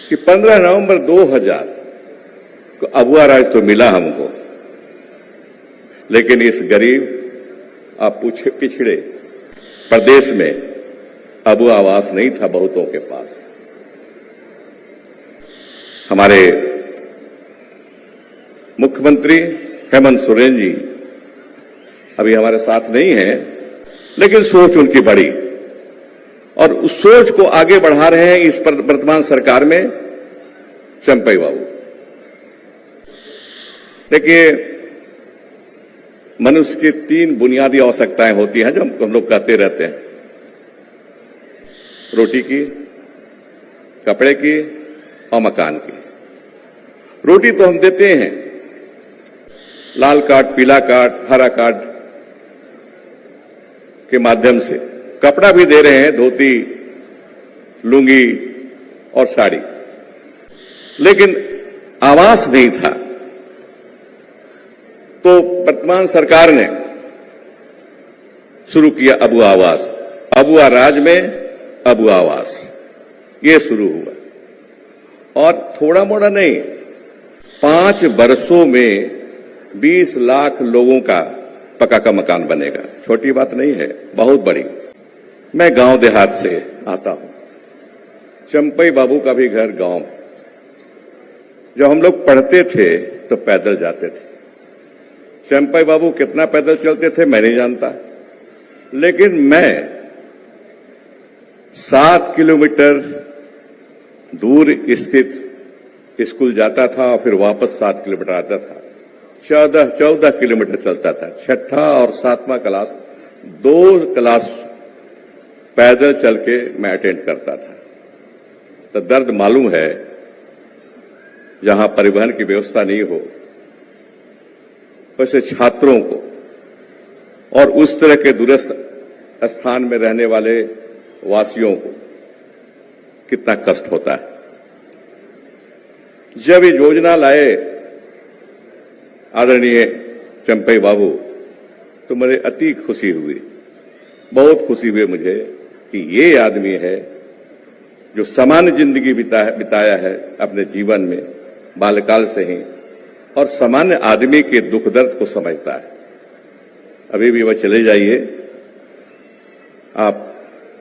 कि 15 नवंबर 2000 को अबुआ राज तो मिला हमको, लेकिन इस गरीब पिछड़े प्रदेश में अबुआ आवास नहीं था बहुतों के पास। हमारे मुख्यमंत्री हेमंत सोरेन जी अभी हमारे साथ नहीं हैं, लेकिन सोच उनकी बड़ी और उस सोच को आगे बढ़ा रहे हैं इस वर्तमान सरकार में चंपई बाबू। देखिए, मनुष्य की 3 बुनियादी आवश्यकताएं होती हैं जो हम लोग कहते रहते हैं, रोटी की, कपड़े की और मकान की। रोटी तो हम देते हैं, लाल कार्ड, पीला कार्ड, हरा कार्ड के माध्यम से। कपड़ा भी दे रहे हैं, धोती, लुंगी और साड़ी, लेकिन आवास नहीं था। तो वर्तमान सरकार ने शुरू किया अबुआ आवास, अबुआ राज में अबुआ आवास, ये शुरू हुआ। और थोड़ा मोड़ा नहीं, 5 वर्षों में 20 लाख लोगों का पक्का का मकान बनेगा। छोटी बात नहीं है, बहुत बड़ी। मैं गांव देहात से आता हूं, चंपई बाबू का भी घर गांव में। जब हम लोग पढ़ते थे तो पैदल जाते थे। चंपई बाबू कितना पैदल चलते थे मैं नहीं जानता, लेकिन मैं 7 किलोमीटर दूर स्थित स्कूल जाता था और फिर वापस 7 किलोमीटर आता था। 14 किलोमीटर चलता था। 6ठा और 7वां क्लास, 2 क्लास पैदल चल के मैं अटेंड करता था। तो दर्द मालूम है, जहां परिवहन की व्यवस्था नहीं हो, वैसे छात्रों को और उस तरह के दूरस्थ स्थान में रहने वाले वासियों को कितना कष्ट होता है। जब ये योजना लाए आदरणीय चंपई बाबू, तो मुझे अति खुशी हुई, बहुत खुशी हुई मुझे कि ये आदमी है जो सामान्य जिंदगी बिताया है अपने जीवन में बाल्यकाल से ही, और सामान्य आदमी के दुख दर्द को समझता है। अभी भी वह चले जाइए, आप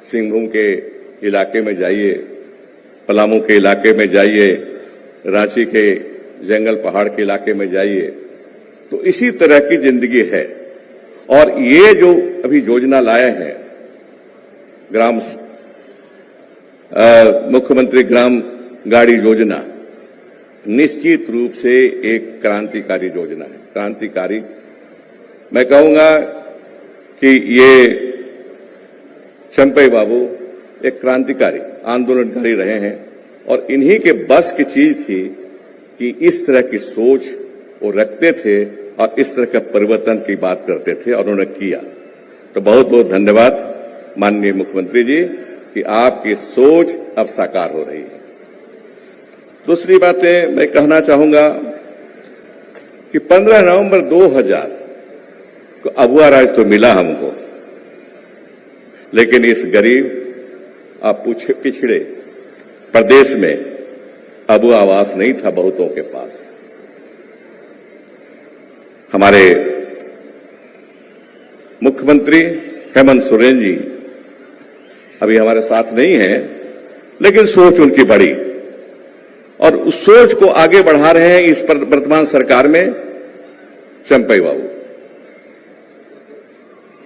सिंहभूम के इलाके में जाइए, पलामू के इलाके में जाइए, रांची के जंगल पहाड़ के इलाके में जाइए, तो इसी तरह की जिंदगी है। और ये जो अभी योजना लाए हैं, मुख्यमंत्री ग्राम गाड़ी योजना, निश्चित रूप से एक क्रांतिकारी योजना है। क्रांतिकारी, मैं कहूंगा कि ये चंपई बाबू एक क्रांतिकारी आंदोलनकारी रहे हैं, और इन्हीं के बस की चीज थी कि इस तरह की सोच वो रखते थे और इस तरह के परिवर्तन की बात करते थे, और उन्होंने किया। तो बहुत बहुत धन्यवाद माननीय मुख्यमंत्री जी कि आपकी सोच अब साकार हो रही है। दूसरी बातें मैं कहना चाहूंगा कि 15 नवंबर 2000 को अबुआ राज तो मिला हमको, लेकिन इस गरीब पिछड़े प्रदेश में अबुआ आवास नहीं था बहुतों के पास। हमारे मुख्यमंत्री हेमंत सोरेन जी अभी हमारे साथ नहीं हैं, लेकिन सोच उनकी बड़ी और उस सोच को आगे बढ़ा रहे हैं इस वर्तमान सरकार में चंपई बाबू।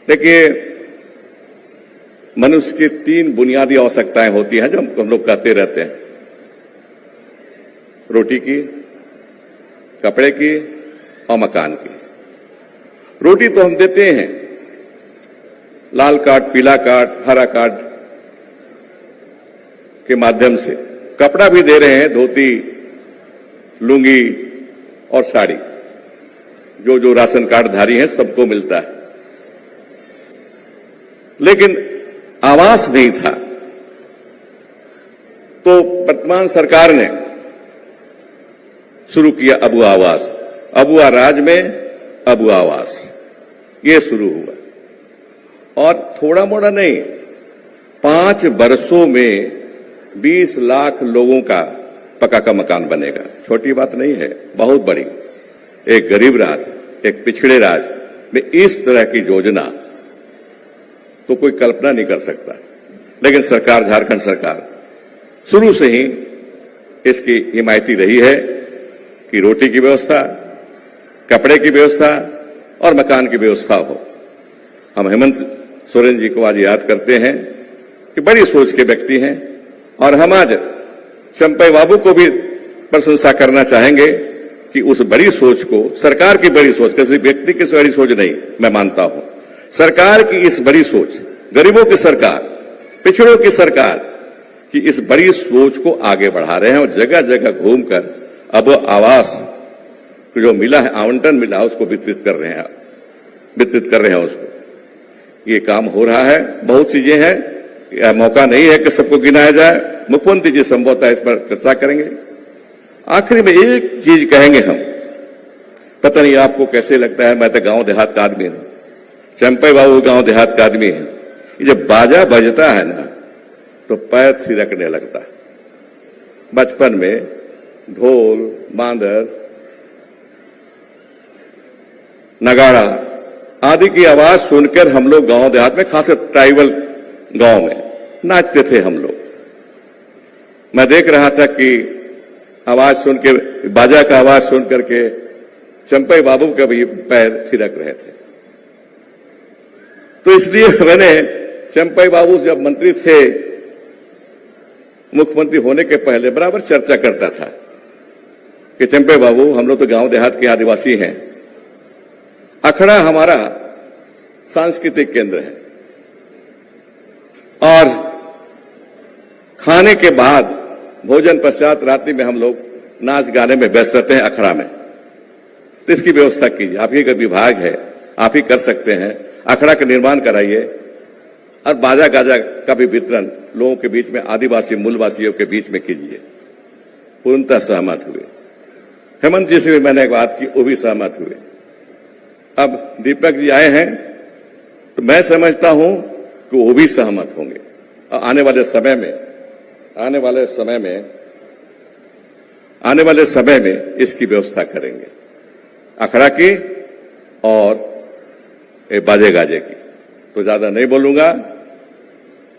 देखिए, मनुष्य की 3 बुनियादी आवश्यकताएं होती हैं जो हम लोग कहते रहते हैं, रोटी की, कपड़े की और मकान की। रोटी तो हम देते हैं, लाल कार्ड, पीला कार्ड, हरा कार्ड के माध्यम से। कपड़ा भी दे रहे हैं, धोती, लुंगी और साड़ी, जो राशन कार्ड धारी हैं सबको मिलता है, लेकिन आवास नहीं था। तो वर्तमान सरकार ने शुरू किया अबुआ आवास, अबुआ राज में अबुआ आवास, ये शुरू हुआ। और थोड़ा मोड़ा नहीं, 5 वर्षों में 20 लाख लोगों का पक्का का मकान बनेगा। छोटी बात नहीं है, बहुत बड़ी। एक गरीब राज्य, एक पिछड़े राज्य में इस तरह की योजना तो कोई कल्पना नहीं कर सकता, लेकिन सरकार, झारखंड सरकार शुरू से ही इसकी हिमायती रही है कि रोटी की व्यवस्था, कपड़े की व्यवस्था और मकान की व्यवस्था हो। हम हेमंत सोरेन जी को आज याद करते हैं कि बड़ी सोच के व्यक्ति हैं, और हम आज चंपई बाबू को भी प्रशंसा करना चाहेंगे कि उस बड़ी सोच को, सरकार की बड़ी सोच, किसी व्यक्ति की बड़ी सोच नहीं, मैं मानता हूं सरकार की इस बड़ी सोच, गरीबों की सरकार, पिछड़ों की सरकार की इस बड़ी सोच को आगे बढ़ा रहे हैं, और जगह जगह घूमकर अब आवास जो मिला है, आवंटन मिला है, उसको वितरित कर रहे हैं उसको। ये काम हो रहा है, बहुत चीजें हैं, मौका नहीं है कि सबको गिनाया जाए। मुख्यमंत्री जी संभवतः इस पर चर्चा करेंगे। आखिरी में एक चीज कहेंगे हम, पता नहीं आपको कैसे लगता है, मैं तो गांव देहात का आदमी हूं, चंपई बाबू गांव देहात का आदमी है। जब बाजा बजता है ना तो पैर थिरकने लगता है। बचपन में ढोल, मांदर, नगाड़ा आदि की आवाज सुनकर हम लोग गांव देहात में, खासकर ट्राइबल गांव में नाचते थे हम लोग। मैं देख रहा था कि आवाज सुन के, बाजा का आवाज सुन करके चंपई बाबू के भी पैर थिरक रहे थे। तो इसलिए मैंने चंपई बाबू जब मंत्री थे, मुख्यमंत्री होने के पहले बराबर चर्चा करता था कि चंपई बाबू, हम लोग तो गांव देहात के आदिवासी हैं, अखड़ा हमारा सांस्कृतिक केंद्र है, और खाने के बाद, भोजन पश्चात रात्रि में हम लोग नाच गाने में व्यस्त रहते हैं अखड़ा में। तो इसकी व्यवस्था कीजिए, आप ही का विभाग है, आप ही कर सकते हैं। अखड़ा का निर्माण कराइए और बाजा गाजा का भी वितरण लोगों के बीच में, आदिवासी मूलवासियों के बीच में कीजिए। पूर्णतः सहमत हुए। हेमंत जी से भी मैंने एक बात की, वो भी सहमत हुए। अब दीपक जी आए हैं तो मैं समझता हूं कि वो भी सहमत होंगे, और आने वाले समय में इसकी व्यवस्था करेंगे, अखड़ा की और बाजे गाजे की। तो ज्यादा नहीं बोलूंगा,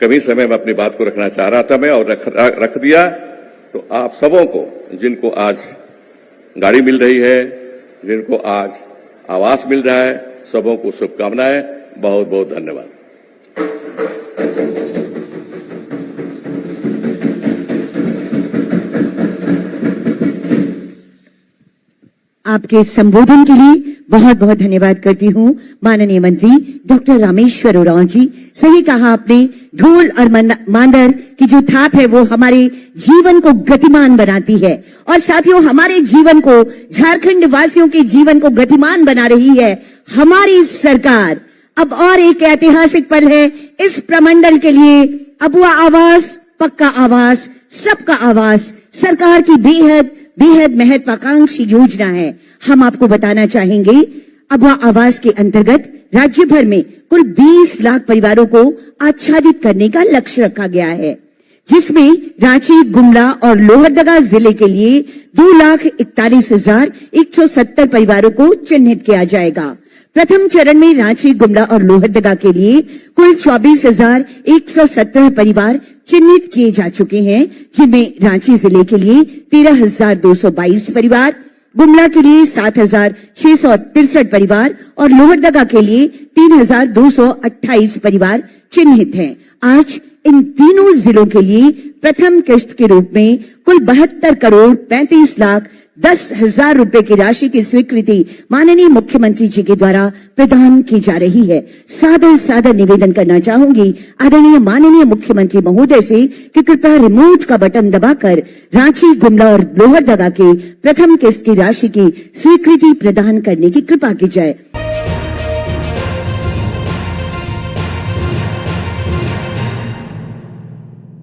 कभी समय में अपनी बात को रखना चाह रहा था मैं, और रख दिया। तो आप सबों को, जिनको आज गाड़ी मिल रही है, जिनको आज आवास मिल रहा है, सबों को शुभकामनाएं। बहुत बहुत धन्यवाद। आपके संबोधन के लिए बहुत बहुत धन्यवाद करती हूँ माननीय मंत्री डॉक्टर रामेश्वर उरांव जी। सही कहा आपने, ढोल और मांदर की जो थाप है वो हमारे जीवन को गतिमान बनाती है, और साथियों हमारे जीवन को, झारखंड वासियों के जीवन को गतिमान बना रही है हमारी सरकार। अब और एक ऐतिहासिक पल है इस प्रमंडल के लिए। अबुआ आवास, पक्का आवास, सबका आवास सरकार की बेहद महत्वाकांक्षी योजना है। हम आपको बताना चाहेंगे, अबुआ आवास के अंतर्गत राज्य भर में कुल 20 लाख परिवारों को आच्छादित करने का लक्ष्य रखा गया है, जिसमें रांची, गुमला और लोहरदगा जिले के लिए 2,41,170 परिवारों को चिन्हित किया जाएगा। प्रथम चरण में रांची, गुमला और लोहरदगा के लिए कुल 24,117 परिवार चिन्हित किए जा चुके हैं, जिनमें रांची जिले के लिए 13,222 परिवार, गुमला के लिए 7,663 परिवार और लोहरदगा के लिए 3,228 परिवार चिन्हित हैं। आज इन तीनों जिलों के लिए प्रथम किश्त के रूप में कुल 72,35,10,000 रुपए की राशि की स्वीकृति माननीय मुख्यमंत्री जी के द्वारा प्रदान की जा रही है। सादर निवेदन करना चाहूंगी आदरणीय माननीय मुख्यमंत्री महोदय से कि कृपया रिमोट का बटन दबाकर रांची, गुमला और लोहरदगा के प्रथम किश्त की राशि की स्वीकृति प्रदान करने की कृपा की जाए।